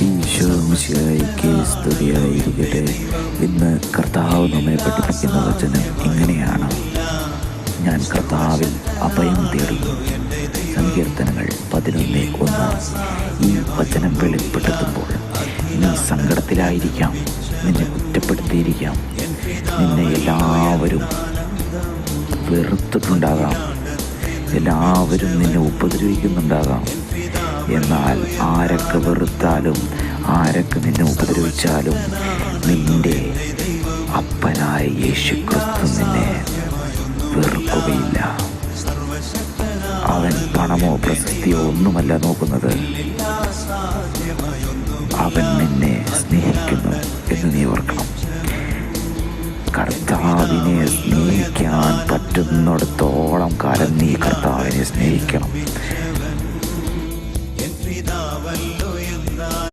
ഈശോ മിശിഹായ്ക്ക് സ്തുതിയായിരിക്കട്ടെ. ഇന്ന് കർത്താവ് നമ്മെ പഠിപ്പിക്കുന്ന വചനം ഇങ്ങനെയാണ്: ഞാൻ കർത്താവിൽ അഭയം തേടുന്നു. സങ്കീർത്തനങ്ങൾ 11:1. ഈ വചനം വെളിപ്പെടുത്തുമ്പോൾ നീ സങ്കടത്തിലായിരിക്കാം, നിന്നെ കുറ്റപ്പെടുത്തിയിരിക്കാം, നിന്നെ എല്ലാവരും വെറുത്തിട്ടുണ്ടാകാം, എല്ലാവരും നിന്നെ ഉപദ്രവിക്കുന്നുണ്ടാകാം. എന്നാൽ ആരൊക്കെ വെറുത്താലും ആരൊക്കെ നിന്നെ ഉപദ്രവിച്ചാലും നിന്റെ അപ്പനായ യേശുക്രിസ്തു നിന്നെ വെറുക്കുകയില്ല. അവൻ പണമോ പ്രശസ്തിയോ ഒന്നുമല്ല നോക്കുന്നത്, അവൻ നിന്നെ സ്നേഹിക്കുന്നു എന്ന് നീ ഓർക്കണം. കർത്താവിനെ സ്നേഹിക്കാൻ പറ്റുന്നിടത്തോളം കാലം നീ കർത്താവിനെ സ്നേഹിക്കണം.